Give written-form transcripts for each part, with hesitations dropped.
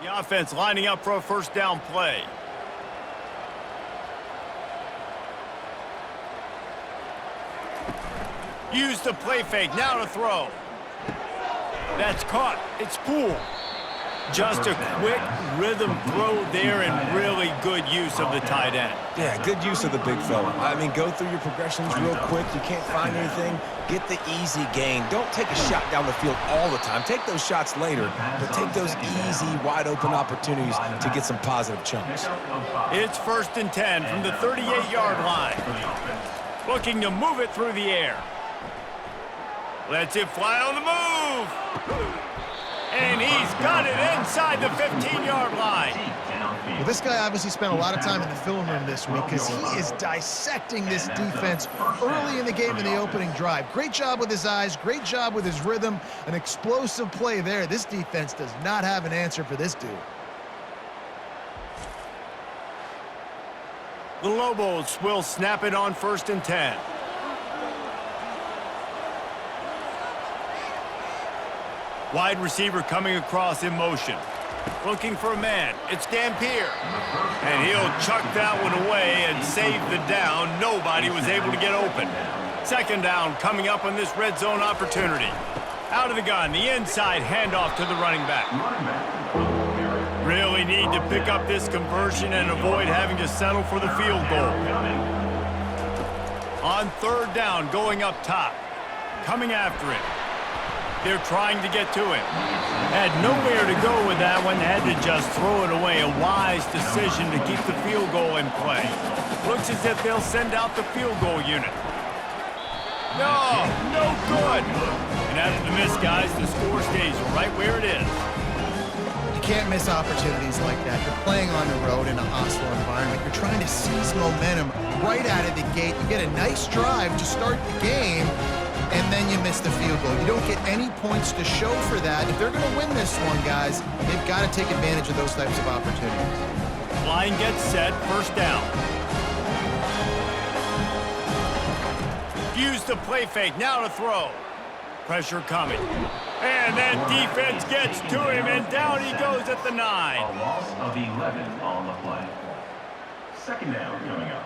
The offense lining up for a first down play. Use the play fake, now to throw. That's caught, it's Poole. Just a quick rhythm throw there and really good use of the tight end. Yeah, good use of the big fella. I mean, go through your progressions real quick. You can't find anything. Get the easy gain. Don't take a shot down the field all the time. Take those shots later, but take those easy, wide-open opportunities to get some positive chunks. It's 1st and 10 from the 38-yard line. Looking to move it through the air. Lets it fly on the move. And he's got it inside the 15-yard line. Well, this guy obviously spent a lot of time in the film room this week because he is dissecting this defense early in the game in the opening drive. Great job with his eyes, great job with his rhythm, an explosive play there. This defense does not have an answer for this dude. The Lobos will snap it on 1st and 10. Wide receiver coming across in motion. Looking for a man. It's Dampier. And he'll chuck that one away and save the down. Nobody was able to get open. 2nd down coming up on this red zone opportunity. Out of the gun, the inside handoff to the running back. Really need to pick up this conversion and avoid having to settle for the field goal. On 3rd down, going up top. Coming after it. They're trying to get to it. Had nowhere to go with that one. Had to just throw it away. A wise decision to keep the field goal in play. Looks as if they'll send out the field goal unit. No good. And after the miss, guys, the score stays right where it is. You can't miss opportunities like that. You're playing on the road in a hostile environment. You're trying to seize momentum right out of the gate. You get a nice drive to start the game, and then you miss the field goal. You don't get any points to show for that. If they're going to win this one, guys, they've got to take advantage of those types of opportunities. Line gets set, 1st down. Use the play fake, now to throw. Pressure coming. And that defense gets to him, and down he goes at the 9. A loss of 11 on the play. 2nd down coming up.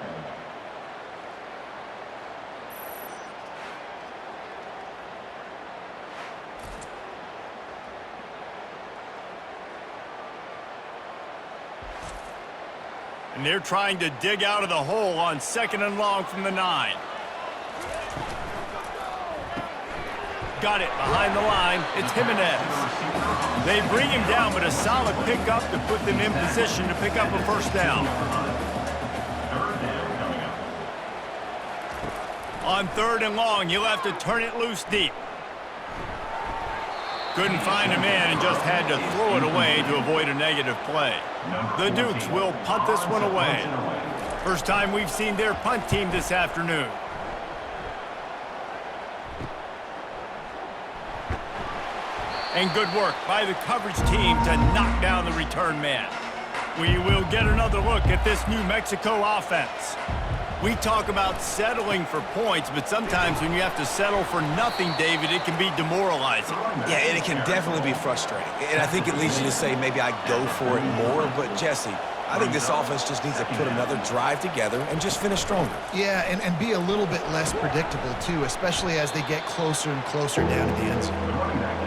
And they're trying to dig out of the hole on 2nd and long from the 9. Got it behind the line. It's Jimenez. They bring him down, but a solid pickup to put them in position to pick up a 1st down. On 3rd and long, you'll have to turn it loose deep. Couldn't find a man and just had to throw it away to avoid a negative play. The Dukes will punt this one away. First time we've seen their punt team this afternoon. And good work by the coverage team to knock down the return man. We will get another look at this New Mexico offense. We talk about settling for points, but sometimes when you have to settle for nothing, David, it can be demoralizing. Yeah, and it can definitely be frustrating. And I think it leads you to say maybe I go for it more. But, Jesse, I think this offense just needs to put another drive together and just finish stronger. Yeah, and be a little bit less predictable, too, especially as they get closer and closer down to the end zone.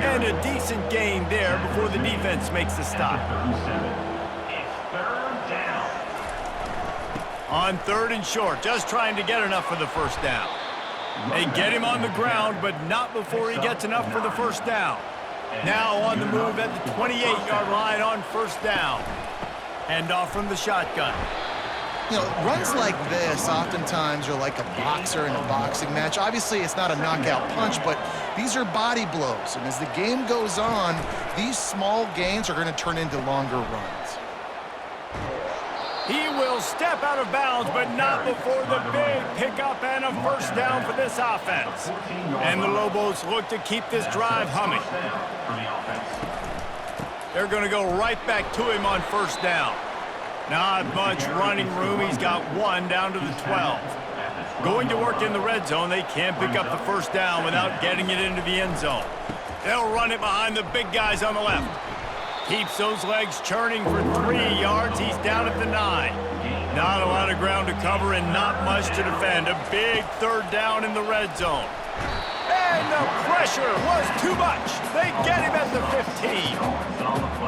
And a decent gain there before the defense makes the stop. On 3rd and short, just trying to get enough for the 1st down. They get him on the ground, but not before he gets enough for the 1st down. Now on the move at the 28-yard line on 1st down. Hand off from the shotgun. You know, runs like this oftentimes are like a boxer in a boxing match. Obviously, it's not a knockout punch, but these are body blows. And as the game goes on, these small gains are going to turn into longer runs. He will step out of bounds, but not before the big pickup and a 1st down for this offense. And the Lobos look to keep this drive humming. They're going to go right back to him on 1st down. Not much running room. He's got 1 down to the 12. Going to work in the red zone. They can't pick up the 1st down without getting it into the end zone. They'll run it behind the big guys on the left. Keeps those legs churning for 3 yards. He's down at the 9. Not a lot of ground to cover and not much to defend. A big third down in the red zone. And the pressure was too much. They get him at the 15.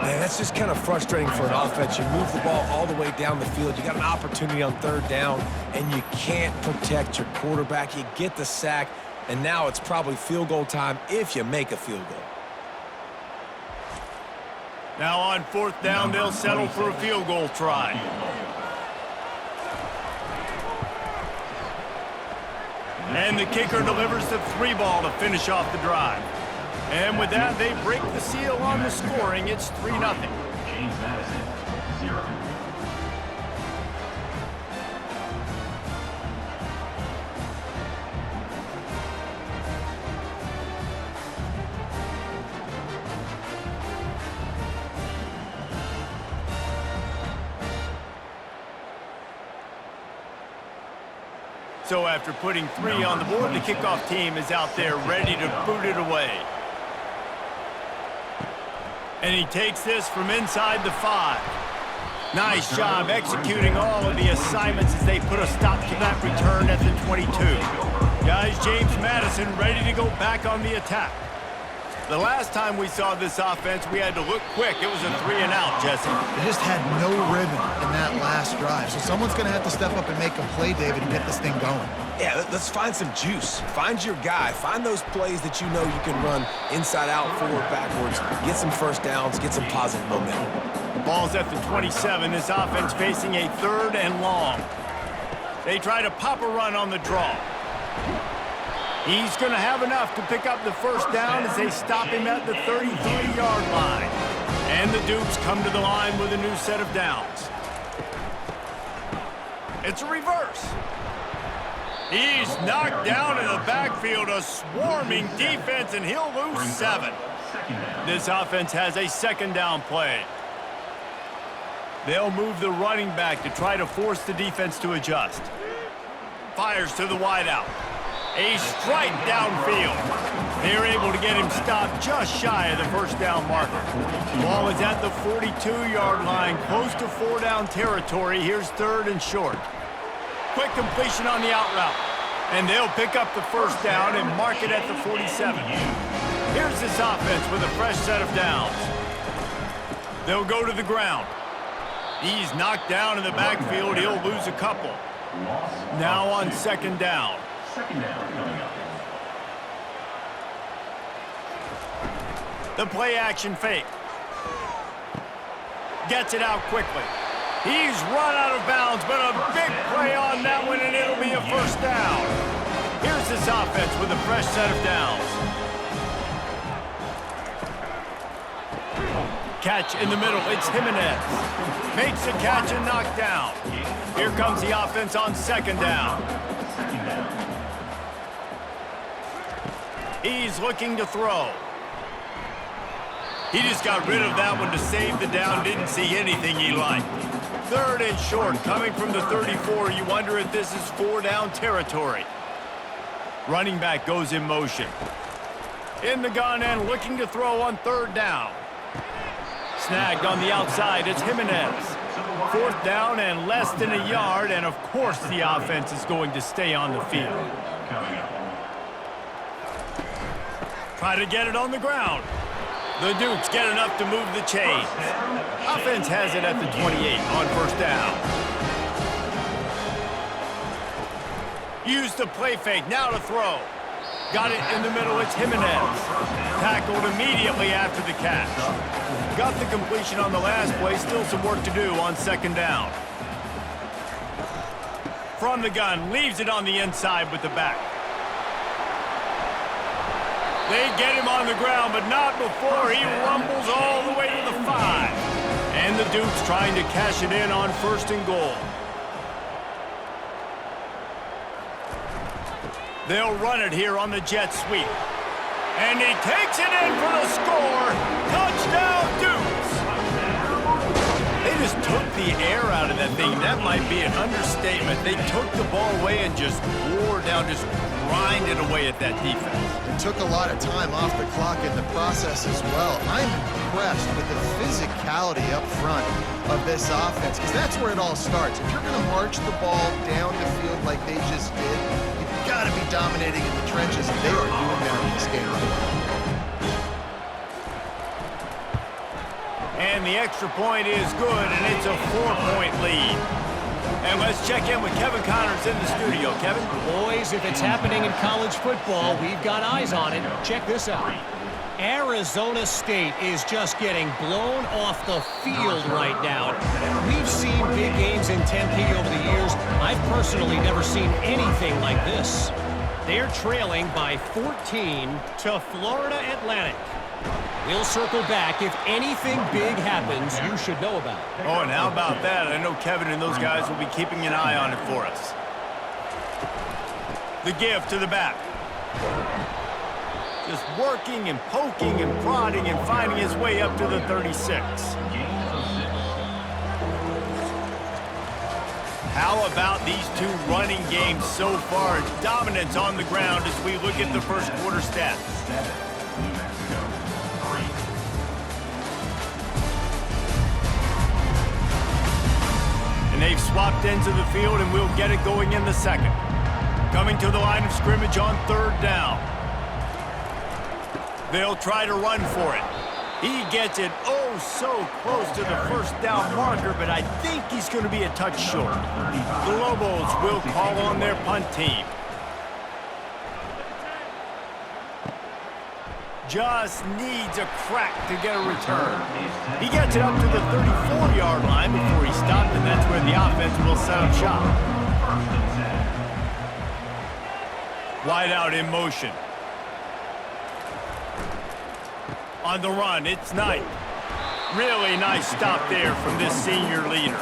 Man, that's just kind of frustrating for an offense. You move the ball all the way down the field. You got an opportunity on third down, and you can't protect your quarterback. You get the sack, and now it's probably field goal time if you make a field goal. Now on fourth down, they'll settle for a field goal try. And the kicker delivers the 3 ball to finish off the drive. And with that, they break the seal on the scoring. It's 3-0. James Madison, 0. So after putting 3 on the board, the kickoff team is out there ready to boot it away. And he takes this from inside the 5. Nice job executing all of the assignments as they put a stop to that return at the 22. Guys, James Madison ready to go back on the attack. The last time we saw this offense, we had to look quick. It was a 3-and-out, Jesse. They just had no rhythm in that last drive. So someone's going to have to step up and make a play, David, and get this thing going. Yeah, let's find some juice. Find your guy. Find those plays that you know you can run inside out, forward, backwards. Get some first downs. Get some positive momentum. Ball's at the 27. This offense facing a 3rd and long. They try to pop a run on the draw. He's going to have enough to pick up the first down as they stop him at the 33-yard line. And the Dukes come to the line with a new set of downs. It's a reverse. He's knocked down in the backfield, a swarming defense, and he'll lose 7. This offense has a 2nd down play. They'll move the running back to try to force the defense to adjust. Fires to the wideout. A strike downfield. They're able to get him stopped just shy of the first down marker. Ball is at the 42-yard line, close to 4-down territory. Here's 3rd and short. Quick completion on the out route. And they'll pick up the first down and mark it at the 47. Here's this offense with a fresh set of downs. They'll go to the ground. He's knocked down in the backfield. He'll lose a couple. Now on 2nd down. 2nd down coming up. The play action fake. Gets it out quickly. He's run out of bounds, but a big play on that one, and it'll be a first down. Here's this offense with a fresh set of downs. Catch in the middle. It's Jimenez. Makes the catch and knocked down. Here comes the offense on 2nd down. He's looking to throw. He just got rid of that one to save the down. Didn't see anything he liked. 3rd and short coming from the 34. You wonder if this is 4-down territory. Running back goes in motion. In the gun and looking to throw on 3rd down. Snagged on the outside. It's Jimenez. 4th down and less than a yard. And, of course, the offense is going to stay on the field. Try to get it on the ground. The Dukes get enough to move the chains. Offense has it at the 28 on 1st down. Use the play fake, now to throw. Got it in the middle, it's Jimenez. Tackled immediately after the catch. Got the completion on the last play, still some work to do on 2nd down. From the gun, leaves it on the inside with the back. They get him on the ground, but not before he rumbles all the way to the 5. And the Dukes trying to cash it in on 1st and goal. They'll run it here on the jet sweep. And he takes it in for the score. Touchdown, Dukes! They just took the air out of that thing. That might be an understatement. They took the ball away and just wore down, just grinded away at that defense. It took a lot of time off the clock in the process as well. I'm impressed with the physicality up front of this offense, because that's where it all starts. If you're going to march the ball down the field like they just did, you've got to be dominating in the trenches, and they are doing that in this game right now. And the extra point is good, and it's a 4-point lead. And let's check in with Kevin Connors in the studio. Kevin? Boys, if it's happening in college football, we've got eyes on it. Check this out. Arizona State is just getting blown off the field right now. We've seen big games in Tempe over the years. I've personally never seen anything like this. They're trailing by 14 to Florida Atlantic. We'll circle back. If anything big happens, you should know about it. Oh, and how about that? I know Kevin and those guys will be keeping an eye on it for us. The give to the back. Just working and poking and prodding and finding his way up to the 36. How about these two running games so far? Dominance on the ground as we look at the first quarter stats. And they've swapped ends of the field, and we'll get it going in the second. Coming to the line of scrimmage on third down. They'll try to run for it. He gets it oh so close to the first down marker, but I think he's going to be a touch short. The Lobos will call on their punt team. Just needs a crack to get a return. He gets it up to the 34-yard line before he stopped, and that's where the offense will set up shop. Wide out in motion. On the run, it's Knight. Really nice stop there from this senior leader.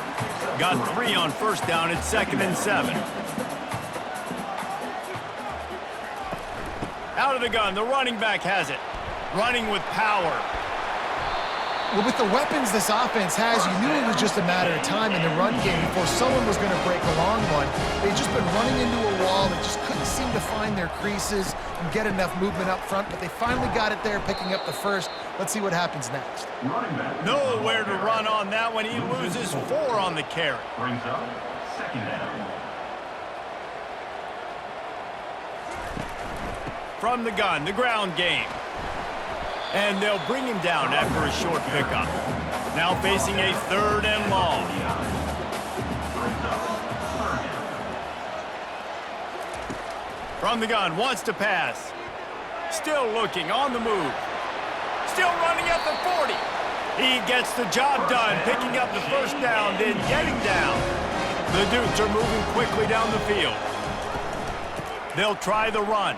Got 3 on first down at 2nd and 7. Out of the gun, the running back has it. Running with power. Well, with the weapons this offense has, you knew it was just a matter of time in the run game before someone was going to break a long one. They've just been running into a wall. They just couldn't seem to find their creases and get enough movement up front, but they finally got it there, picking up the first. Let's see what happens next. Nowhere to run on that one. He loses 4 on the carry. Brings up second down. From the gun, the ground game. And they'll bring him down after a short pickup. Now facing a 3rd and long. From the gun, wants to pass. Still looking, on the move. Still running at the 40. He gets the job done, picking up the first down, then getting down. The Dukes are moving quickly down the field. They'll try the run.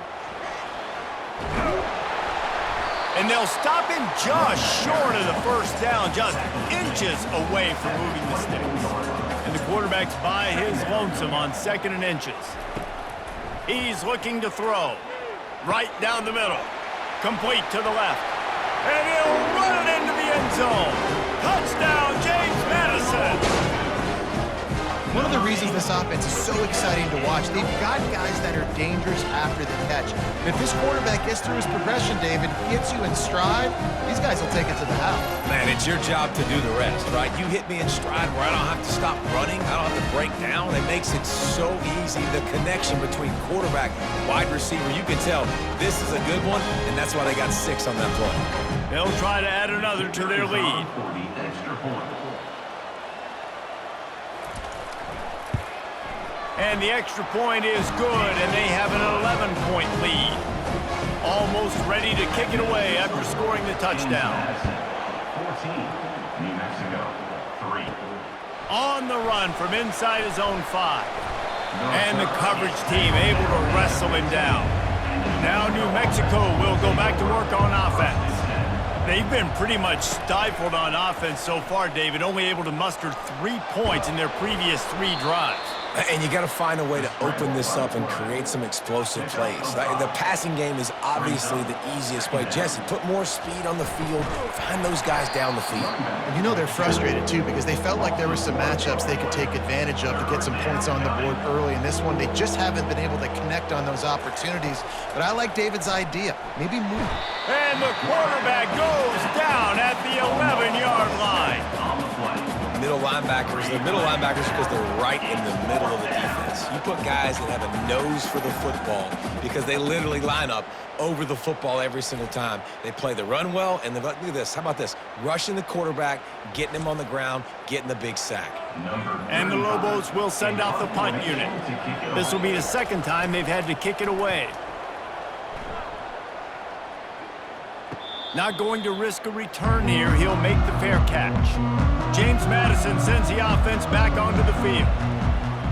And they'll stop him just short of the first down, just inches away from moving the sticks. And the quarterback's by his lonesome on 2nd and inches. He's looking to throw. Right down the middle. Complete to the left. And he'll run it into the end zone. Touchdown, James Madison. One of the reasons this offense is so exciting to watch, they've got guys that are dangerous after the catch. And if this quarterback gets through his progression, David, gets you in stride, these guys will take it to the house. Man, it's your job to do the rest, right? You hit me in stride where I don't have to stop running, I don't have to break down. It makes it so easy. The connection between quarterback, wide receiver, you can tell this is a good one, and that's why they got 6 on that play. They'll try to add another to their lead. For the extra point. And the extra point is good, and they have an 11-point lead. Almost ready to kick it away after scoring the touchdown. 14, New Mexico, 3. On the run from inside his own 5. And the coverage team able to wrestle him down. Now New Mexico will go back to work on offense. They've been pretty much stifled on offense so far, David, only able to muster 3 points in their previous 3 drives. And you got to find a way to open this up and create some explosive plays. The passing game is obviously the easiest way. Jesse, put more speed on the field. Find those guys down the field. And you know they're frustrated, too, because they felt like there were some matchups they could take advantage of to get some points on the board early. In this one, they just haven't been able to connect on those opportunities. But I like David's idea. Maybe move. And the quarterback goes down at the 11-yard line. On the play. Middle linebackers because they're right in the middle of the defense. You put guys that have a nose for the football because they literally line up over the football every single time. They play the run well, and look at this. How about this? Rushing the quarterback, getting him on the ground, getting the big sack. And the Lobos will send out the punt unit. This will be the second time they've had to kick it away. Not going to risk a return here. He'll make the fair catch. James Madison sends the offense back onto the field.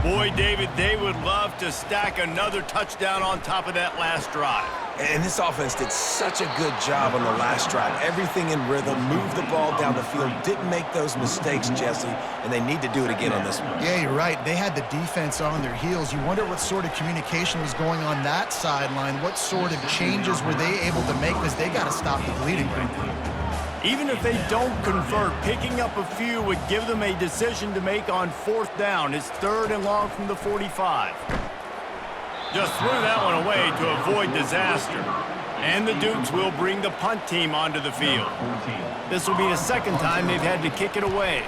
Boy, David, they would love to stack another touchdown on top of that last drive. And this offense did such a good job on the last drive. Everything in rhythm, moved the ball down the field, didn't make those mistakes, Jesse, and they need to do it again on this one. Yeah, you're right. They had the defense on their heels. You wonder what sort of communication was going on that sideline. What sort of changes were they able to make, because they got to stop the bleeding right now. Even if they don't convert, picking up a few would give them a decision to make on 4th down. It's 3rd and long from the 45. Just threw that one away to avoid disaster. And the Dukes will bring the punt team onto the field. This will be the second time they've had to kick it away.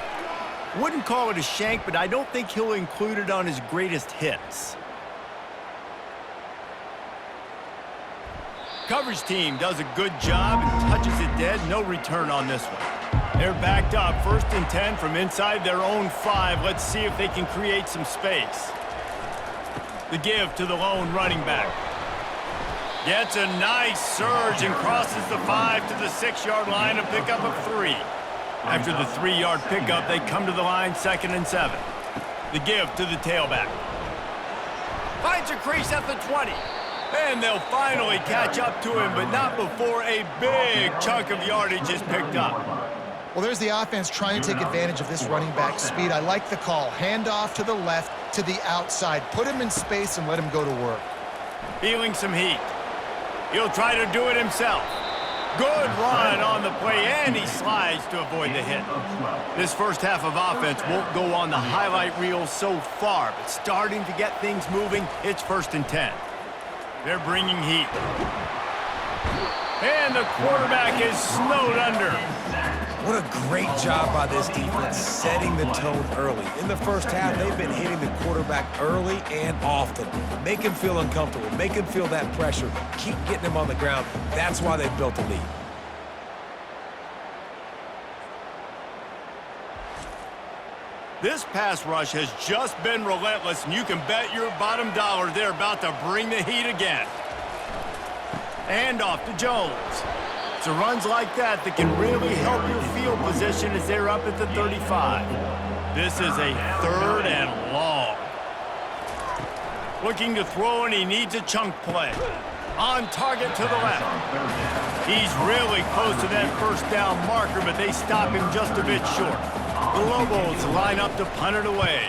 Wouldn't call it a shank, but I don't think he'll include it on his greatest hits. Coverage team does a good job and touches it dead. No return on this one. They're backed up. 1st and 10 from inside their own 5. Let's see if they can create some space. The give to the lone running back. Gets a nice surge and crosses the 5 to the 6-yard line, a pickup of 3. After the 3-yard pickup, they come to the line 2nd and 7. The give to the tailback. Finds a crease at the 20. And they'll finally catch up to him, but not before a big chunk of yardage is picked up. Well, there's the offense trying to take advantage of this running back speed. I like the call. Hand off to the left, to the outside. Put him in space and let him go to work. Feeling some heat. He'll try to do it himself. Good run on the play, and he slides to avoid the hit. This first half of offense won't go on the highlight reel so far, but starting to get things moving, it's 1st and 10. They're bringing heat. And the quarterback is snowed under. What a great job by this defense setting the tone early. In the first half, they've been hitting the quarterback early and often. Make him feel uncomfortable. Make him feel that pressure. Keep getting him on the ground. That's why they've built a lead. This pass rush has just been relentless, and you can bet your bottom dollar they're about to bring the heat again. And off to Jones. It's runs like that can really help your field position as they're up at the 35. This is a 3rd and long. Looking to throw, and he needs a chunk play. On target to the left. He's really close to that 1st down marker, but they stop him just a bit short. The Lobos line up to punt it away.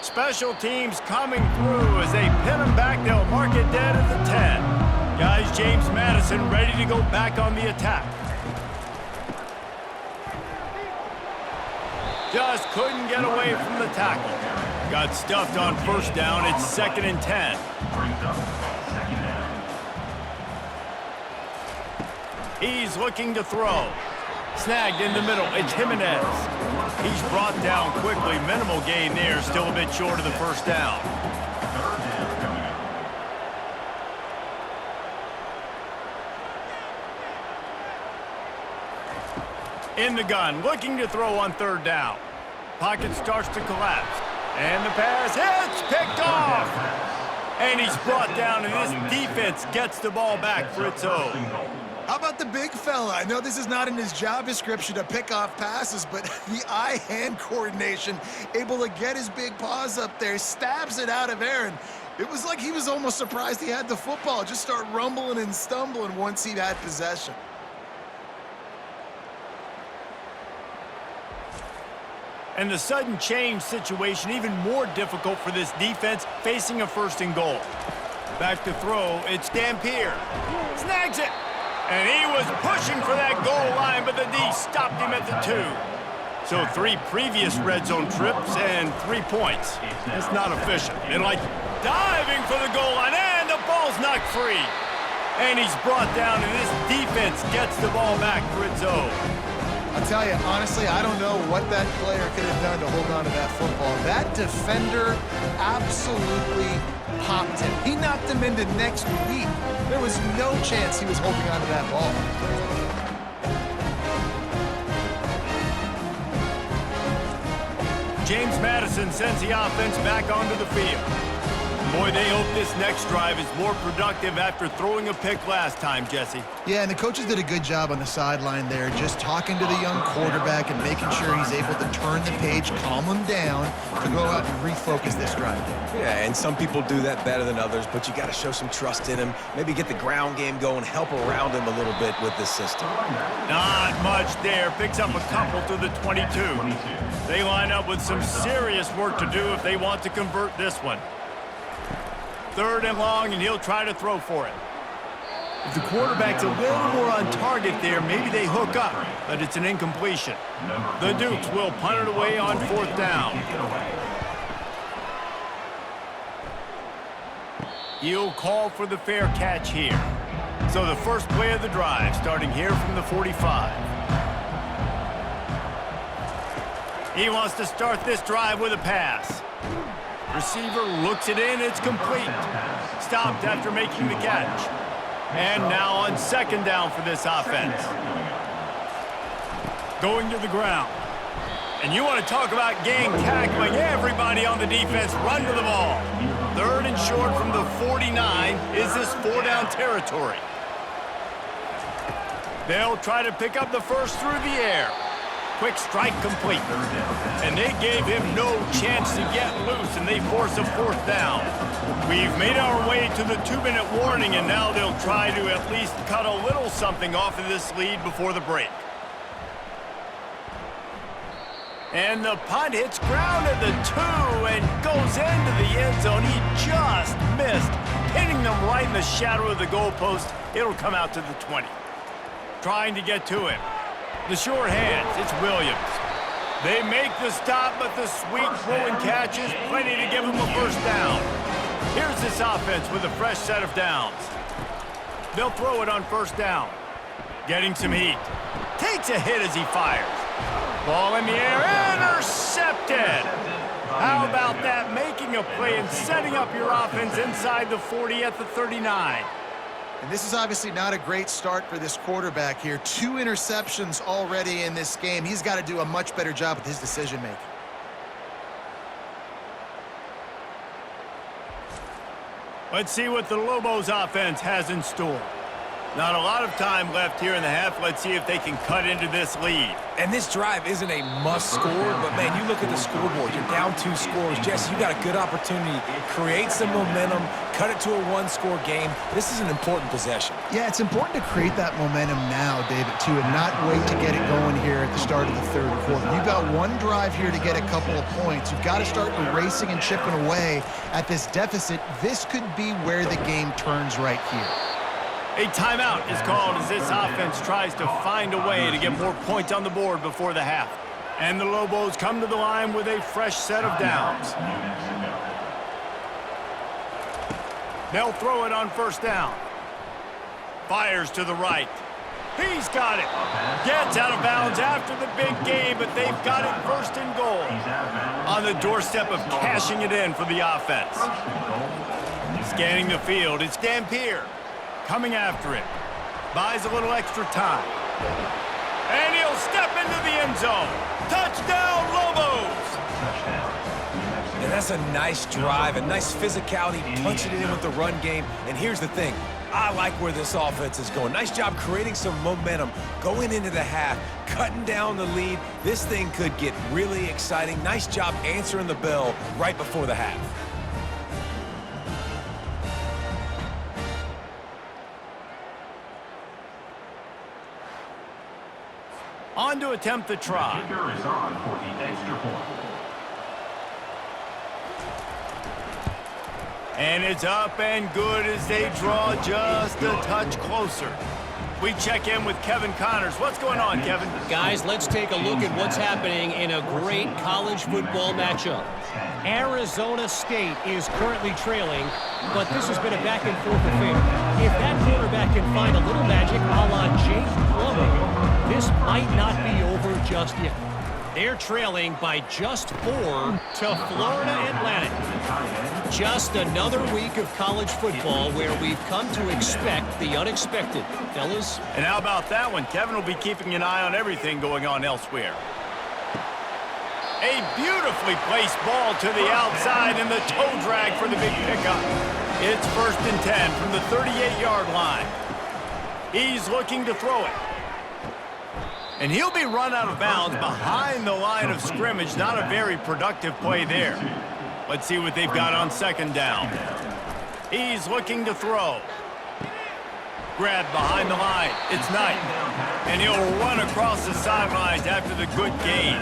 Special teams coming through as they pin them back. They'll mark it dead at the 10. Guys, James Madison ready to go back on the attack. Just couldn't get away from the tackle. Got stuffed on 1st down. It's 2nd and 10. He's looking to throw. Snagged in the middle. It's Jimenez. He's brought down quickly. Minimal gain there. Still a bit short of the 1st down. In the gun. Looking to throw on 3rd down. Pocket starts to collapse. And the pass hits. Picked off. And he's brought down, and this defense gets the ball back for its own. How about the big fella? I know this is not in his job description to pick off passes, but the eye-hand coordination, able to get his big paws up there, stabs it out of Aaron. It was like he was almost surprised he had the football. Just start rumbling and stumbling once he had possession. And the sudden change situation even more difficult for this defense facing a 1st and goal. Back to throw, it's Dampier. Snags it! And he was pushing for that goal line, but the D stopped him at the 2. So 3 previous red zone trips and 3 points. That's not efficient. And like diving for the goal line, and the ball's knocked free. And he's brought down, and this defense gets the ball back for its own. I'll tell you, honestly, I don't know what that player could have done to hold on to that football. That defender absolutely popped him. He knocked him into next week. There was no chance he was holding on to that ball. James Madison sends the offense back onto the field. Boy, they hope this next drive is more productive after throwing a pick last time, Jesse. Yeah, and the coaches did a good job on the sideline there, just talking to the young quarterback and making sure he's able to turn the page, calm him down, to go out and refocus this drive. Yeah, and some people do that better than others, but you got to show some trust in him. Maybe get the ground game going, help around him a little bit with this system. Not much there. Picks up a couple to the 22. They line up with some serious work to do if they want to convert this one. 3rd and long, and he'll try to throw for it. If the quarterback's a little more on target there, maybe they hook up, but it's an incompletion. The Dukes will punt it away on 4th down. He'll call for the fair catch here. So the first play of the drive, starting here from the 45. He wants to start this drive with a pass. Receiver looks it in, it's complete. Stopped after making the catch. And now on 2nd down for this offense. Going to the ground. And you want to talk about gang tackling. Everybody on the defense run to the ball. 3rd and short from the 49. Is this 4-down territory? They'll try to pick up the first through the air. Quick strike complete. And they gave him no chance to get loose, and they force a 4th down. We've made our way to the 2-minute warning, and now they'll try to at least cut a little something off of this lead before the break. And the punt hits ground at the 2 and goes into the end zone. He just missed, pinning them right in the shadow of the goalpost. It'll come out to the 20. Trying to get to him. The sure hands, it's Williams. They make the stop, but the sweet throw and catch is plenty to give them a 1st down. Here's this offense with a fresh set of downs. They'll throw it on 1st down. Getting some heat. Takes a hit as he fires. Ball in the air, intercepted. How about that? Making a play and setting up your offense inside the 40 at the 39. And this is obviously not a great start for this quarterback here. 2 interceptions already in this game. He's got to do a much better job with his decision-making. Let's see what the Lobos offense has in store. Not a lot of time left here in the half. Let's see if they can cut into this lead. And this drive isn't a must score, but man, you look at the scoreboard, you're down 2 scores. Jesse, you got a good opportunity. Create some momentum, cut it to a 1-score game. This is an important possession. Yeah, it's important to create that momentum now, David, too, and not wait to get it going here at the start of the 3rd quarter. You've got 1 drive here to get a couple of points. You've got to start erasing and chipping away at this deficit. This could be where the game turns right here. A timeout is called as this offense tries to find a way to get more points on the board before the half. And the Lobos come to the line with a fresh set of downs. They'll throw it on 1st down. Fires to the right. He's got it. Gets out of bounds after the big game, but they've got it 1st and goal. On the doorstep of cashing it in for the offense. Scanning the field, it's Dampier. Coming after it. Buys a little extra time. And he'll step into the end zone. Touchdown, Lobos! And that's a nice drive, a nice physicality, punching it in with the run game. And here's the thing. I like where this offense is going. Nice job creating some momentum, going into the half, cutting down the lead. This thing could get really exciting. Nice job answering the bell right before the half. On to attempt the try. The kicker is on for the extra point. And it's up and good as they draw just a touch closer. We check in with Kevin Connors. What's going on, Kevin? Guys, let's take a look at what's happening in a great college football matchup. Arizona State is currently trailing, but this has been a back-and-forth affair. If that quarterback can find a little magic a la Jake Plumlee, this might not be over just yet. They're trailing by just 4 to Florida Atlantic. Just another week of college football where we've come to expect the unexpected. Fellas? And how about that one? Kevin will be keeping an eye on everything going on elsewhere. A beautifully placed ball to the outside and the toe drag for the big pickup. It's 1st and 10 from the 38-yard line. He's looking to throw it. And he'll be run out of bounds behind the line of scrimmage. Not a very productive play there. Let's see what they've got on 2nd down. He's looking to throw. Grabbed behind the line. It's Knight. And he'll run across the sidelines after the good gain.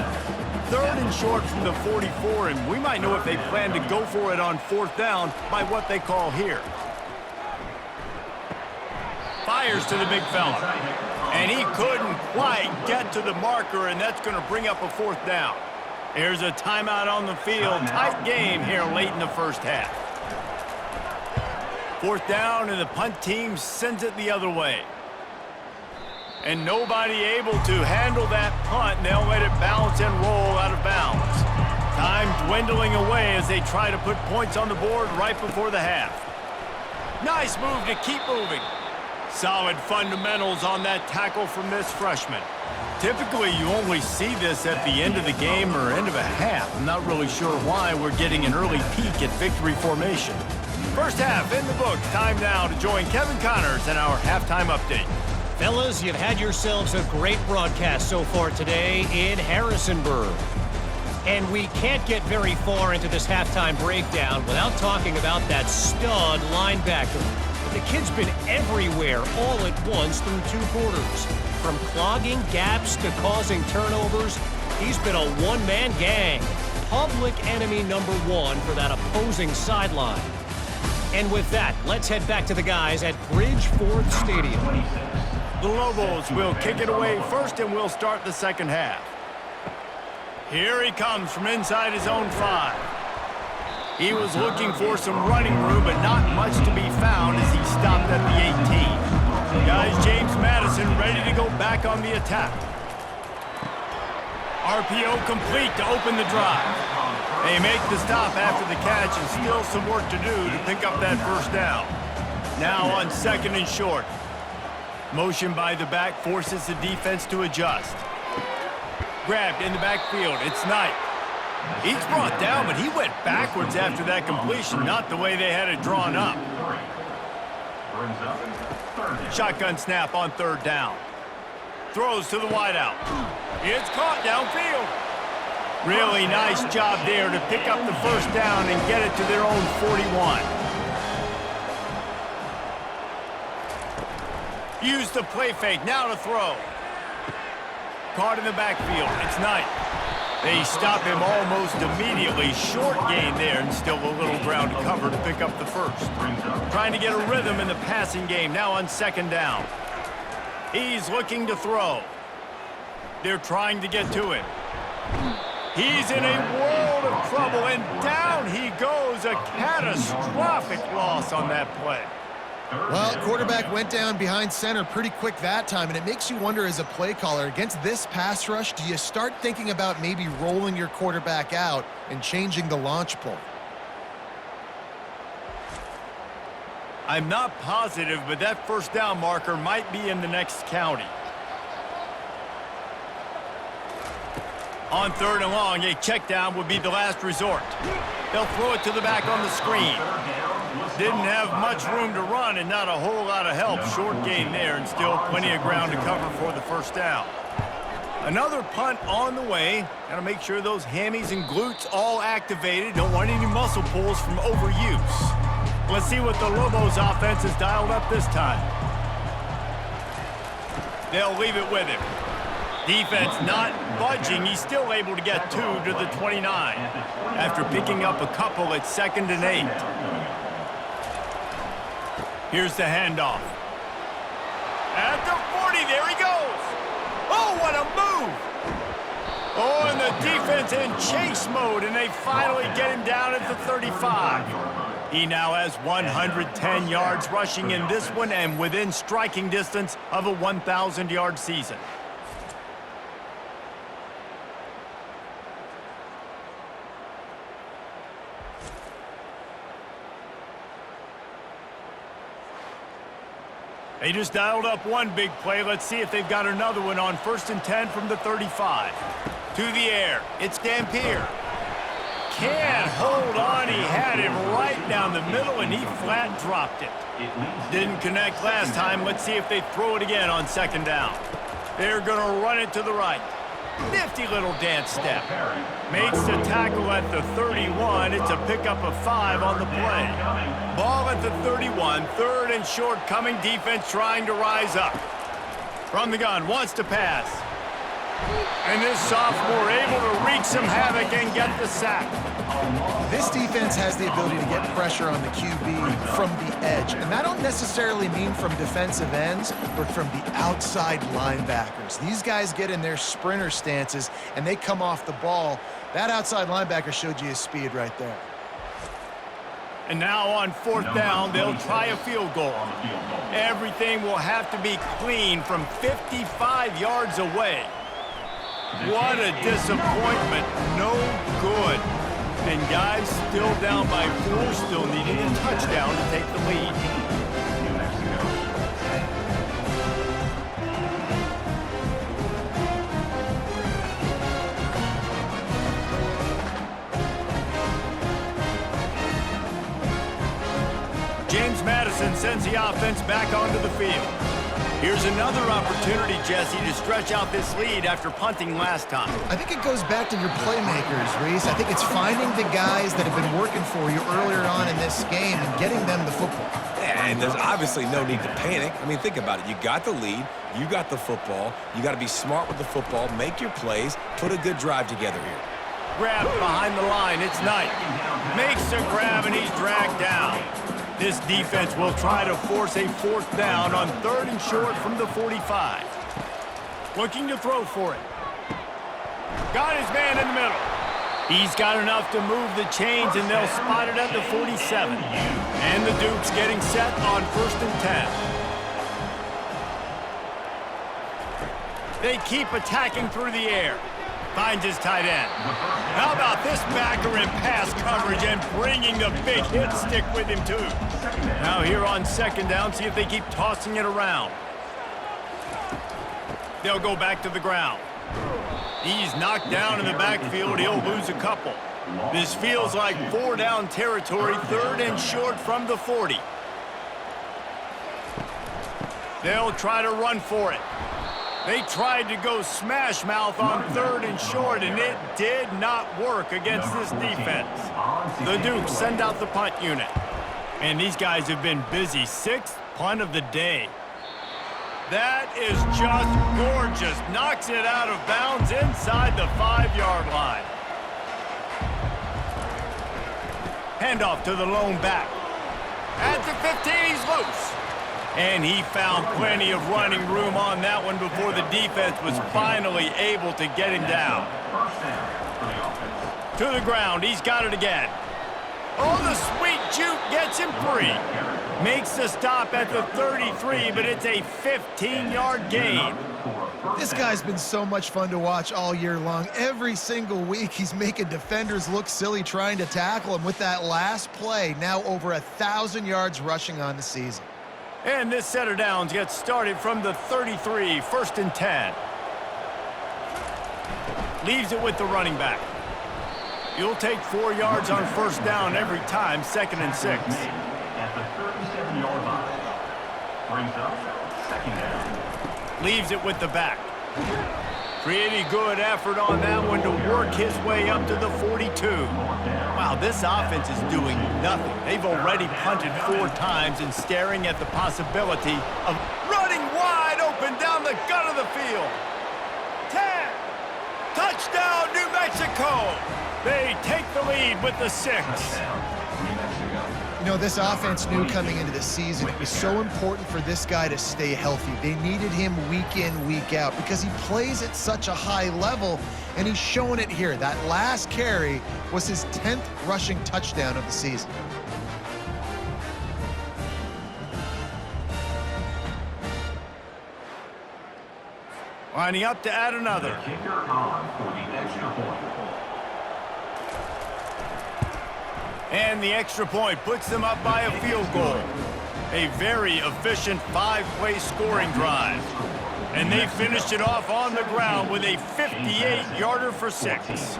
3rd and short from the 44, and we might know if they plan to go for it on 4th down by what they call here. Fires to the big fella. And he couldn't quite get to the marker, and that's going to bring up a 4th down. Here's a timeout on the field. Tight game here late in the first half. 4th down, and the punt team sends it the other way. And nobody able to handle that punt, and they'll let it bounce and roll out of bounds. Time dwindling away as they try to put points on the board right before the half. Nice move to keep moving. Solid fundamentals on that tackle from this freshman. Typically, you only see this at the end of the game or end of a half. I'm not really sure why we're getting an early peek at victory formation. First half in the books. Time now to join Kevin Connors in our halftime update. Fellas, you've had yourselves a great broadcast so far today in Harrisonburg. And we can't get very far into this halftime breakdown without talking about that stud linebacker. The kid's been everywhere all at once through 2 quarters. From clogging gaps to causing turnovers, he's been a one-man gang. Public enemy number 1 for that opposing sideline. And with that, let's head back to the guys at Bridgeforth Stadium. The Lobos will kick it away first, and we'll start the second half. Here he comes from inside his own 5. He was looking for some running room, but not much to be found as he stopped at the 18. Guys, James Madison ready to go back on the attack. RPO complete to open the drive. They make the stop after the catch, and still some work to do to pick up that 1st down. Now on 2nd and short. Motion by the back forces the defense to adjust. Grabbed in the backfield. It's Knight. He's brought down, but he went backwards after that completion, not the way they had it drawn up. Shotgun snap on 3rd down. Throws to the wideout. It's caught downfield. Really nice job there to pick up the 1st down and get it to their own 41. Use the play fake, now to throw. Caught in the backfield, it's Knight. They stop him almost immediately. Short gain there, and still a little ground to cover to pick up the 1st. Trying to get a rhythm in the passing game, now on 2nd down. He's looking to throw. They're trying to get to him. He's in a world of trouble, and down he goes. A catastrophic loss on that play. Well, quarterback went down behind center pretty quick that time, and it makes you wonder as a play caller, against this pass rush, do you start thinking about maybe rolling your quarterback out and changing the launch point? I'm not positive, but that 1st down marker might be in the next county. On 3rd and long, a check down would be the last resort. They'll throw it to the back on the screen. Didn't have much room to run and not a whole lot of help. Short gain there, and still plenty of ground to cover for the 1st down. Another punt on the way. Got to make sure those hammies and glutes all activated. Don't want any muscle pulls from overuse. Let's see what the Lobos offense has dialed up this time. They'll leave it with him. Defense not budging. He's still able to get 2 to the 29 after picking up a couple at 2nd and 8. Here's the handoff. At the 40, there he goes. Oh, what a move. Oh, and the defense in chase mode, and they finally get him down at the 35. He now has 110 yards rushing in this one and within striking distance of a 1,000-yard season. They just dialed up one big play. Let's see if they've got another one on 1st and 10 from the 35. To the air. It's Dampier. Can't hold on. He had him right down the middle, and he flat dropped it. Didn't connect last time. Let's see if they throw it again on 2nd down. They're going to run it to the right. Nifty little dance step. Makes the tackle at the 31. It's a pickup of 5 on the play. Ball at the 31. 3rd and short coming. Defense trying to rise up. From the gun. Wants to pass. And this sophomore able to wreak some havoc and get the sack. This defense has the ability to get pressure on the QB from the edge. And that don't necessarily mean from defensive ends, but from the outside linebackers. These guys get in their sprinter stances, and they come off the ball. That outside linebacker showed you his speed right there. And now on 4th down, they'll try a field goal. Everything will have to be clean from 55 yards away. What a disappointment. No good. And guys still down by 4, still needing a touchdown to take the lead. James Madison sends the offense back onto the field. Here's another opportunity, Jesse, to stretch out this lead after punting last time. I think it goes back to your playmakers, Reese. I think it's finding the guys that have been working for you earlier on in this game and getting them the football. Yeah, and there's obviously no need to panic. I mean, think about it. You got the lead. You got the football. You got to be smart with the football, make your plays, put a good drive together here. Grab behind the line. It's Knight. Makes the grab, and he's dragged down. This defense will try to force a 4th down on 3rd and short from the 45. Looking to throw for it. Got his man in the middle. He's got enough to move the chains, and they'll spot it at the 47. And the Dukes getting set on 1st and 10. They keep attacking through the air. Finds his tight end. How about this backer in pass coverage and bringing the big hit stick with him, too. Now here on 2nd down, see if they keep tossing it around. They'll go back to the ground. He's knocked down in the backfield. He'll lose a couple. This feels like 4 down territory, 3rd and short from the 40. They'll try to run for it. They tried to go smash mouth on 3rd and short, and it did not work against this defense. The Dukes send out the punt unit. And these guys have been busy. 6th punt of the day. That is just gorgeous. Knocks it out of bounds inside the 5-yard line. Handoff to the lone back. At the 15, he's loose. And he found plenty of running room on that one before the defense was finally able to get him down. To the ground, he's got it again. Oh, the sweet juke gets him free. Makes the stop at the 33, but it's a 15-yard gain. This guy's been so much fun to watch all year long. Every single week, he's making defenders look silly trying to tackle him. With that last play, now over 1,000 yards rushing on the season. And this set of downs gets started from the 33, 1st and 10. Leaves it with the running back. You'll take 4 yards on 1st down every time, 2nd and 6. At the 37-yard line. Brings up 2nd down. Leaves it with the back. Pretty good effort on that one to work his way up to the 42. Wow, this offense is doing nothing. They've already punted 4 times and staring at the possibility of running wide open down the gut of the field. 10. Touchdown, New Mexico. They take the lead with the 6. You know, this offense knew coming into the season it was so important for this guy to stay healthy. They needed him week in, week out because he plays at such a high level, and he's showing it here. That last carry was his 10th rushing touchdown of the season. Lining up to add another. Kicker on for the extra point. And the extra point puts them up by a field goal. A very efficient 5-play scoring drive. And they finished it off on the ground with a 58-yarder for 6.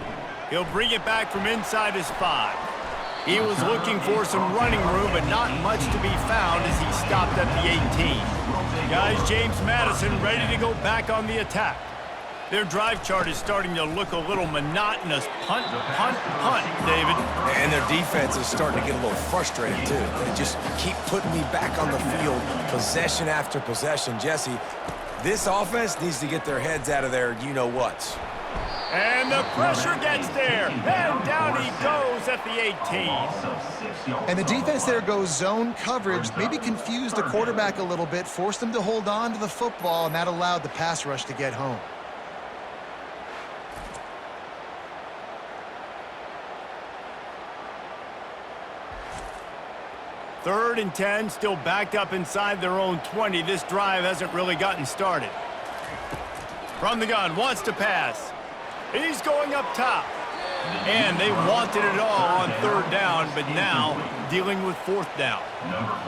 He'll bring it back from inside his 5. He was looking for some running room, but not much to be found as he stopped at the 18. Guys, James Madison ready to go back on the attack. Their drive chart is starting to look a little monotonous. Punt, punt, punt, David. And their defense is starting to get a little frustrated, too. They just keep putting me back on the field, possession after possession. Jesse, this offense needs to get their heads out of their you-know-whats. And the pressure gets there. And down he goes at the 18. And the defense there goes zone coverage, maybe confused the quarterback a little bit, forced him to hold on to the football, and that allowed the pass rush to get home. Third and 10, still backed up inside their own 20. This drive hasn't really gotten started. From the gun, wants to pass. He's going up top. And they wanted it all on third down, but now dealing with fourth down.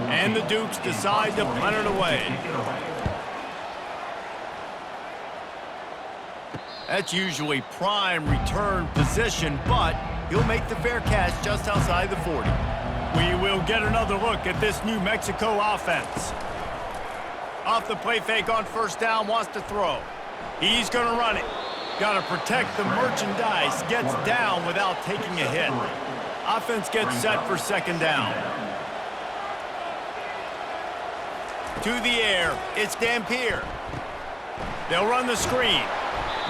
And the Dukes decide to punt it away. That's usually prime return position, but he'll make the fair catch just outside the 40. We will get another look at this New Mexico offense. Off the play fake on first down, wants to throw. He's going to run it. Got to protect the merchandise. Gets down without taking a hit. Offense gets set for second down. To the air, it's Dampier. They'll run the screen.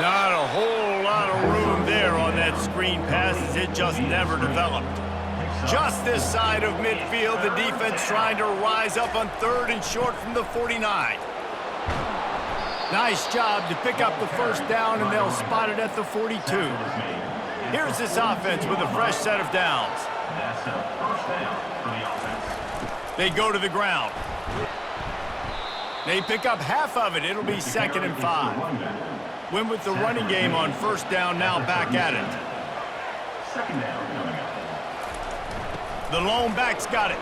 Not a whole lot of room there on that screen pass as it just never developed. Just this side of midfield, the defense trying to rise up on third and short from the 49. Nice job to pick up the first down, and they'll spot it at the 42. Here's this offense with a fresh set of downs. They go to the ground. They pick up half of it. It'll be 2nd and 5. Win with the running game on first down, now back at it. Second down coming up. The lone back's got it.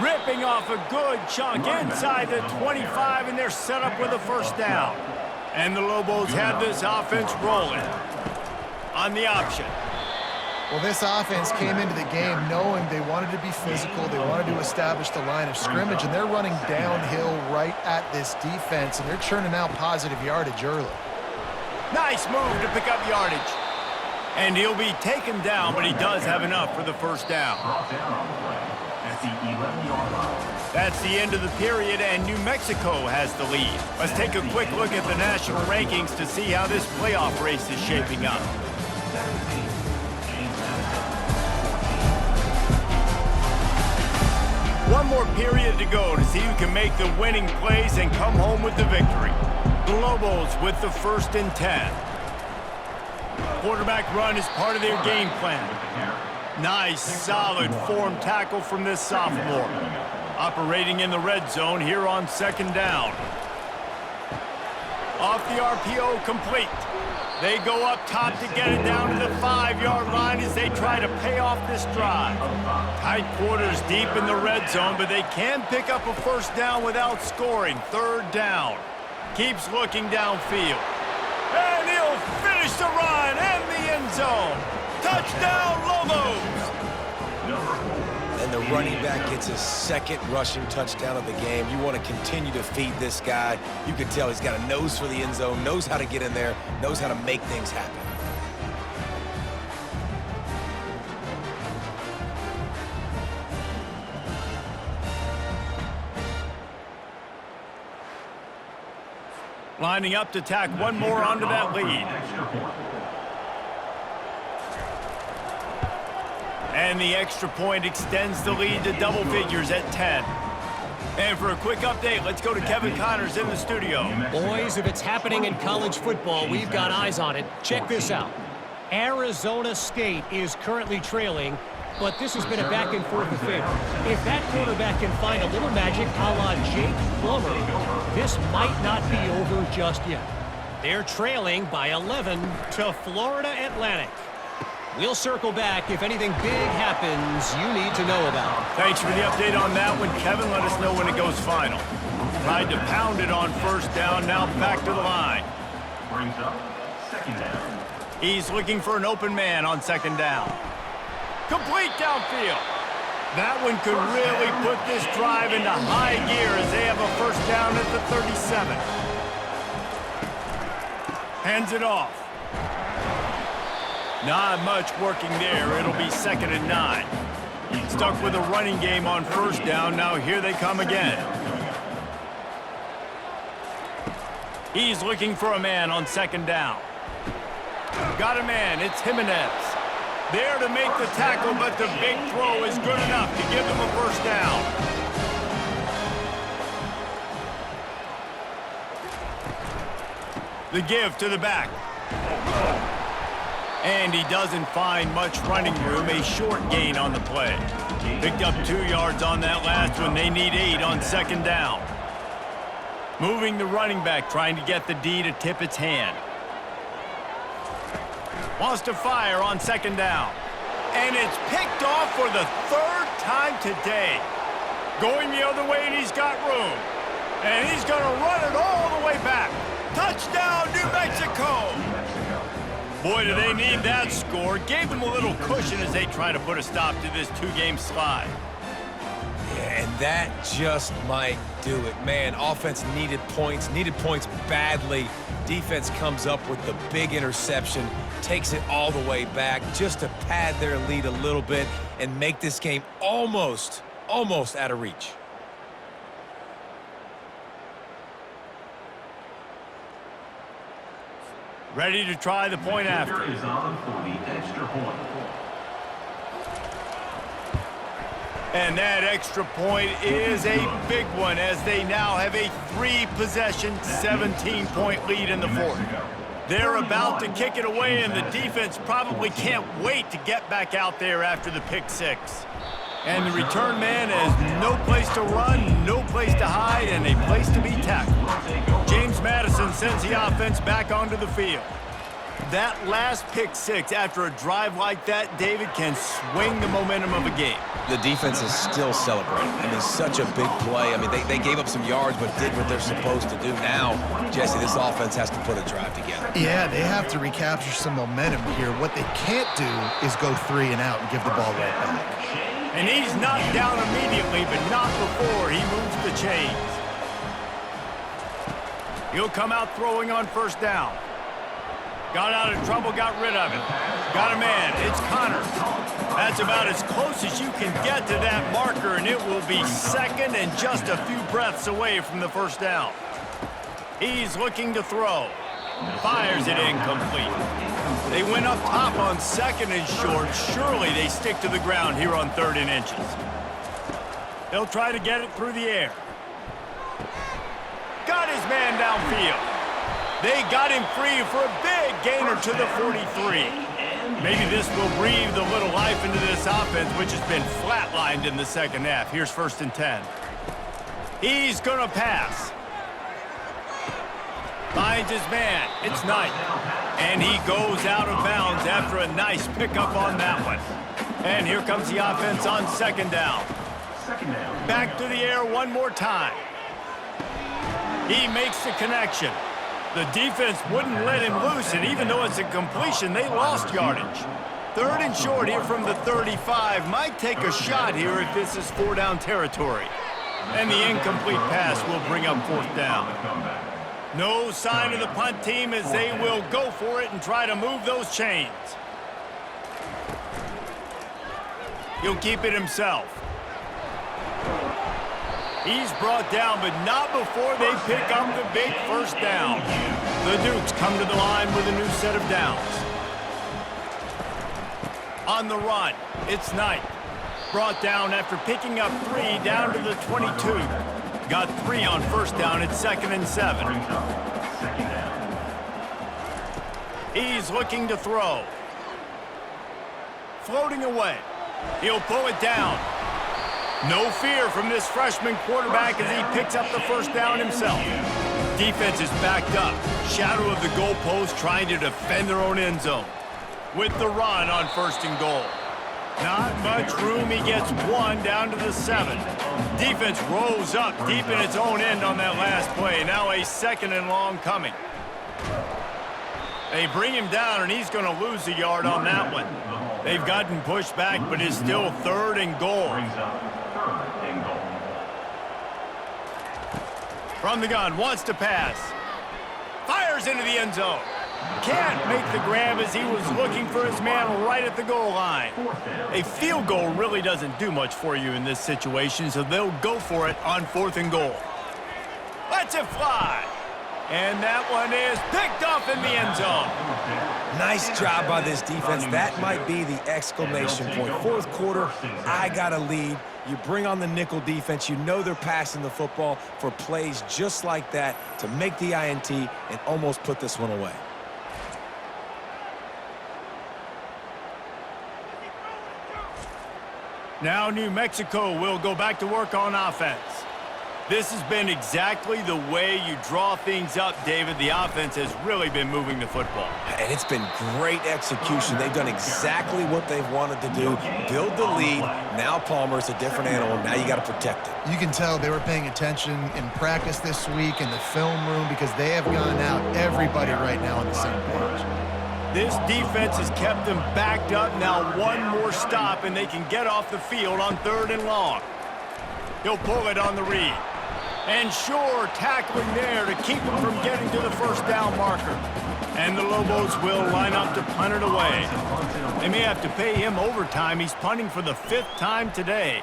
Ripping off a good chunk inside the 25, and they're set up with a first down. And the Lobos have this offense rolling. On the option. Well, this offense came into the game knowing they wanted to be physical, they wanted to establish the line of scrimmage, and they're running downhill right at this defense, and they're churning out positive yardage early. Nice move to pick up yardage. And he'll be taken down, but he does have enough for the first down. Brought down on the play at the 11-yard line. That's the end of the period, and New Mexico has the lead. Let's take a quick look at the national rankings to see how this playoff race is shaping up. One more period to go to see who can make the winning plays and come home with the victory. The Lobos with the 1st and 10. Quarterback run is part of their game plan. Nice, solid form tackle from this sophomore. Operating in the red zone here on second down. Off the RPO, complete. They go up top to get it down to the 5-yard line as they try to pay off this drive. Tight quarters deep in the red zone, but they can pick up a first down without scoring. Third down. Keeps looking downfield. And he'll finish the run and the end zone. Touchdown, Lobos! And the running back gets his 2nd rushing touchdown of the game. You want to continue to feed this guy. You can tell he's got a nose for the end zone, knows how to get in there, knows how to make things happen. Lining up to tack one more onto that lead. And the extra point extends the lead to double figures at 10. And for a quick update, let's go to Kevin Connors in the studio. Boys, if it's happening in college football, we've got eyes on it. Check this out. Arizona State is currently trailing, but this has been a back-and-forth affair. If that quarterback can find a little magic a la Jake Plummer, this might not be over just yet. They're trailing by 11 to Florida Atlantic. We'll circle back if anything big happens you need to know about. Thanks for the update on that one, Kevin. Let us know when it goes final. Tried to pound it on first down, now back to the line. Brings up second down. He's looking for an open man on second down. Complete downfield. That one could really put this drive into high gear as they have a first down at the 37. Hands it off. Not much working there. It'll be second and 9. Stuck with a running game on first down. Now here they come again. He's looking for a man on second down. Got a man. It's Jimenez. There to make the tackle, but the big throw is good enough to give them a first down. The give to the back. And he doesn't find much running room, a short gain on the play. Picked up 2 yards on that last one. They need 8 on second down. Moving the running back, trying to get the D to tip its hand. Wants to fire on second down. And it's picked off for the 3rd time today. Going the other way, and he's got room. And he's going to run it all the way back. Touchdown, New Mexico! Boy, do they need that score. Gave them a little cushion as they try to put a stop to this 2-game slide. Yeah, and that just might do it. Man, offense needed points badly. Defense comes up with the big interception, takes it all the way back just to pad their lead a little bit and make this game almost out of reach. Ready to try the point after. Is on for the extra point. And that extra point is a big one as they now have a 3-possession, 17-point lead in the 4th. They're about to kick it away, and the defense probably can't wait to get back out there after the pick 6. And the return man has no place to run, no place to hide, and a place to be tackled. James Madison sends the offense back onto the field. That last pick 6 after a drive like that, David, can swing the momentum of a game. The defense is still celebrating. I mean, such a big play. I mean, they gave up some yards but did what they're supposed to do. Now, Jesse, this offense has to put a drive together. Yeah, they have to recapture some momentum here. What they can't do is go 3 and out and give the ball right back. And he's knocked down immediately, but not before he moves the chains. He'll come out throwing on first down. Got out of trouble, got rid of it. Got a man, it's Connors. That's about as close as you can get to that marker, and it will be second and just a few breaths away from the first down. He's looking to throw. Fires it incomplete. They went up top on second and short. Surely they stick to the ground here on 3rd and inches. They'll try to get it through the air. Got his man downfield. They got him free for a big gainer to the 43. Maybe this will breathe a little life into this offense, which has been flatlined in the second half. Here's 1st and 10. He's going to pass. Finds his man. It's Knight. And he goes out of bounds after a nice pickup on that one. And here comes the offense on second down. Back to the air one more time. He makes the connection. The defense wouldn't let him loose, and even though it's a completion, they lost yardage. 3rd and short here from the 35. Might take a shot here if this is 4-down territory. And the incomplete pass will bring up 4th down. No sign of the punt team as they will go for it and try to move those chains. He'll keep it himself. He's brought down, but not before they pick up the big first down. The Dukes come to the line with a new set of downs. On the run, it's Knight. Brought down after picking up 3 down to the 22. Got 3 on first down at 2nd and 7. He's looking to throw. Floating away. He'll pull it down. No fear from this freshman quarterback as he picks up the first down himself. Defense is backed up. Shadow of the goalpost trying to defend their own end zone. With the run on 1st and goal. Not much room. He gets 1 down to the 7. Defense rolls up deep in its own end on that last play. Now a 2nd and long coming. They bring him down, and he's going to lose a yard on that one. They've gotten pushed back, but it's still 3rd and goal. From the gun, wants to pass. Fires into the end zone. Can't make the grab as he was looking for his man right at the goal line. A field goal really doesn't do much for you in this situation, so they'll go for it on 4th and goal. Lets it fly. And that one is picked off in the end zone. Nice job by this defense. That might be the exclamation point. 4th quarter, I got a lead. You bring on the nickel defense. You know they're passing the football for plays just like that to make the INT and almost put this one away. Now New Mexico will go back to work on offense. This has been exactly the way you draw things up, David. The offense has really been moving the football. And it's been great execution. They've done exactly what they've wanted to do. Build the lead. Now Palmer's a different animal. Now you got to protect it. You can tell they were paying attention in practice this week in the film room because they have gone out everybody right now on the same page. This defense has kept them backed up. Now 1 more stop, and they can get off the field on 3rd and long. He'll pull it on the read. And sure, tackling there to keep him from getting to the first down marker. And the Lobos will line up to punt it away. They may have to pay him overtime. He's punting for the 5th time today.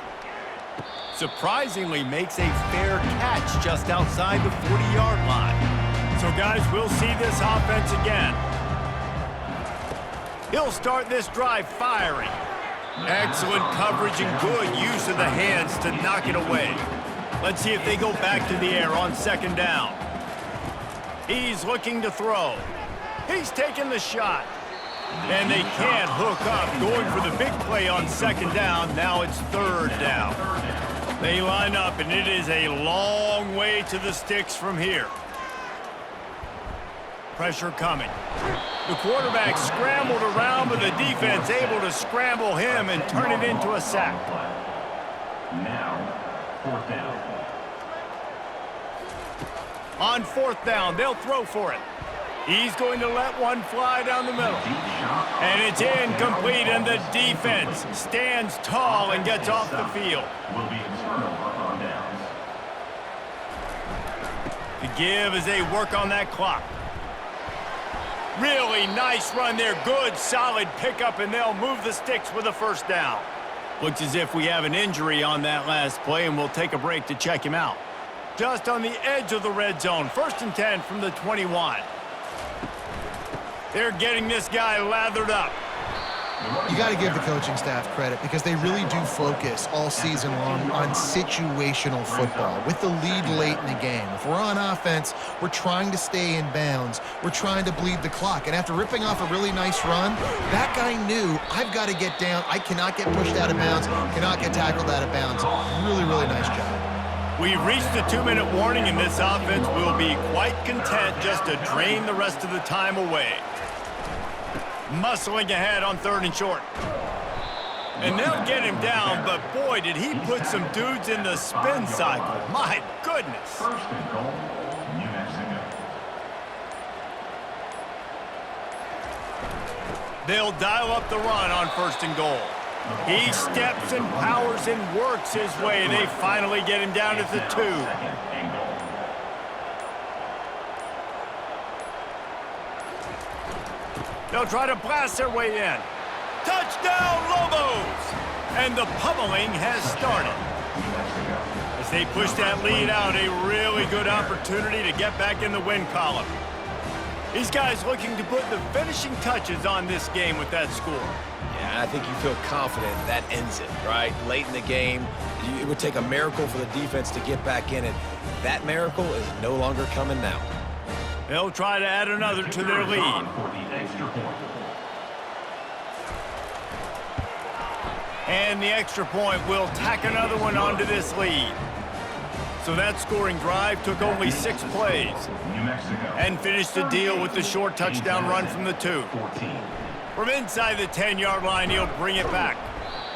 Surprisingly makes a fair catch just outside the 40-yard line. So, guys, we'll see this offense again. He'll start this drive firing. Excellent coverage and good use of the hands to knock it away. Let's see if they go back to the air on 2nd down. He's looking to throw. He's taking the shot. And they can't hook up, going for the big play on 2nd down. Now it's 3rd down. They line up, and it is a long way to the sticks from here. Pressure coming. The quarterback scrambled around, but the defense able to scramble him and turn it into a sack. Now, 4th down. On 4th down, they'll throw for it. He's going to let one fly down the middle. And it's incomplete, and the defense stands tall and gets off the field. Will be a turnover on downs. The give as they work on that clock. Really nice run there. Good, solid pickup, and they'll move the sticks with a 1st down. Looks as if we have an injury on that last play, and we'll take a break to check him out. Just on the edge of the red zone. 1st and 10 from the 21. They're getting this guy lathered up. You got to give the coaching staff credit because they really do focus all season long on situational football with the lead late in the game. If we're on offense, we're trying to stay in bounds. We're trying to bleed the clock. And after ripping off a really nice run, that guy knew, I've got to get down. I cannot get pushed out of bounds, cannot get tackled out of bounds. Really, really nice job. We've reached the 2-minute warning, and this offense will be quite content just to drain the rest of the time away. Muscling ahead on 3rd and short. And they'll get him down, but boy, did he put some dudes in the spin cycle. My goodness. 1st and goal, New Mexico. They'll dial up the run on 1st and goal. He steps and powers and works his way. They finally get him down at the 2. 2nd and goal. They'll try to blast their way in. Touchdown, Lobos! And the pummeling has started. The As they push that lead out, a really good opportunity to get back in the win column. These guys looking to put the finishing touches on this game with that score. Yeah, I think you feel confident that ends it, right? Late in the game, it would take a miracle for the defense to get back in it. That miracle is no longer coming now. They'll try to add another to their lead. For the extra point. And the extra point will tack another one onto this lead. So that scoring drive took only 6 plays. New Mexico. And finished the deal with the short touchdown run from the 2. 14. From inside the 10-yard line, he'll bring it back.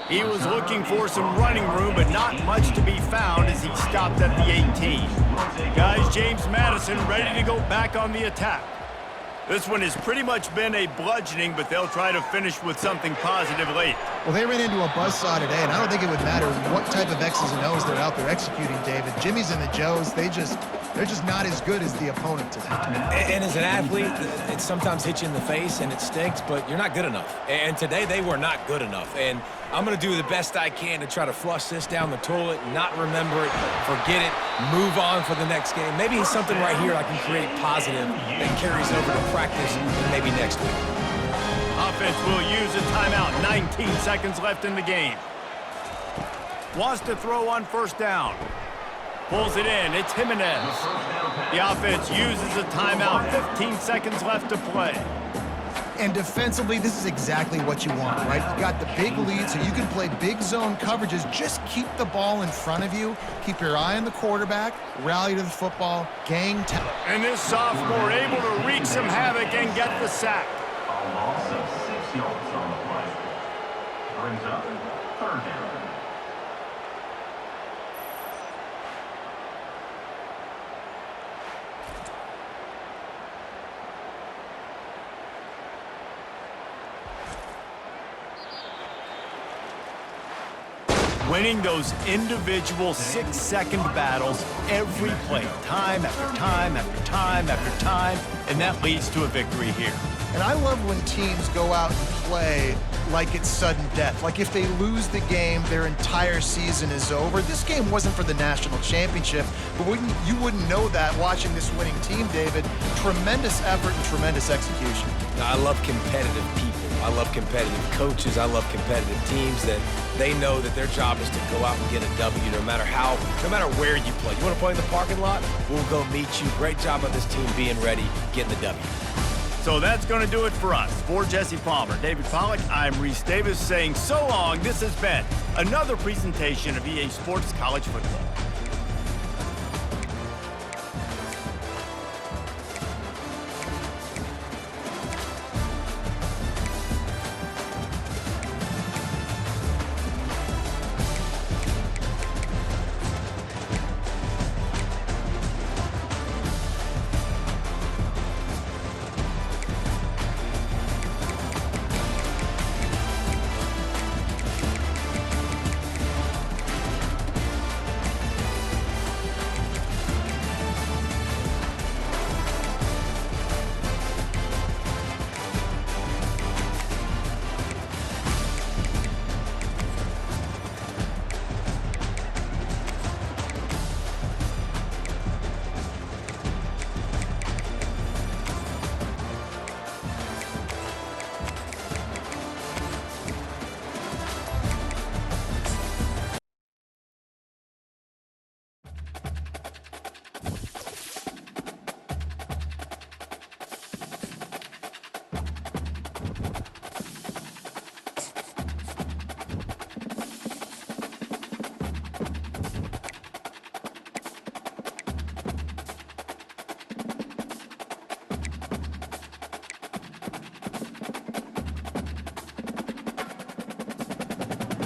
He was looking for some running room, but not much to be found as he stopped at the 18. Guys, James Madison ready to go back on the attack. This one has pretty much been a bludgeoning, but they'll try to finish with something positive late. Well, they ran into a buzzsaw today, and I don't think it would matter what type of X's and O's they're out there executing, David. Jimmy's and the Joes, they're just not as good as the opponent today. And as an athlete, it sometimes hits you in the face and it stinks, but you're not good enough. And today they were not good enough. And I'm going to do the best I can to try to flush this down the toilet, not remember it, forget it, move on for the next game. Maybe something right here I can create positive that carries over to practice and maybe next week. Offense will use a timeout. 19 seconds left in the game. Wants to throw on first down. Pulls it in. It's Jimenez. The offense uses a timeout. 15 seconds left to play. And defensively, this is exactly what you want, right? You got the big lead, so you can play big zone coverages. Just keep the ball in front of you. Keep your eye on the quarterback. Rally to the football. Gang talent. And this sophomore able to wreak some havoc and get the sack. A loss of 6 yards on the play. Brings up 3rd down. Winning those individual 6-second battles every play, time after time after time after time, and that leads to a victory here. And I love when teams go out and play like it's sudden death. Like if they lose the game, their entire season is over. This game wasn't for the national championship, but you wouldn't know that watching this winning team, David. Tremendous effort and tremendous execution. I love competitive people. I love competitive coaches. I love competitive teams that they know that their job is to go out and get a W no matter where you play. You want to play in the parking lot? We'll go meet you. Great job of this team being ready, getting the W. So that's going to do it for us. For Jesse Palmer, David Pollack, I'm Reese Davis saying so long. This has been another presentation of EA Sports College Football.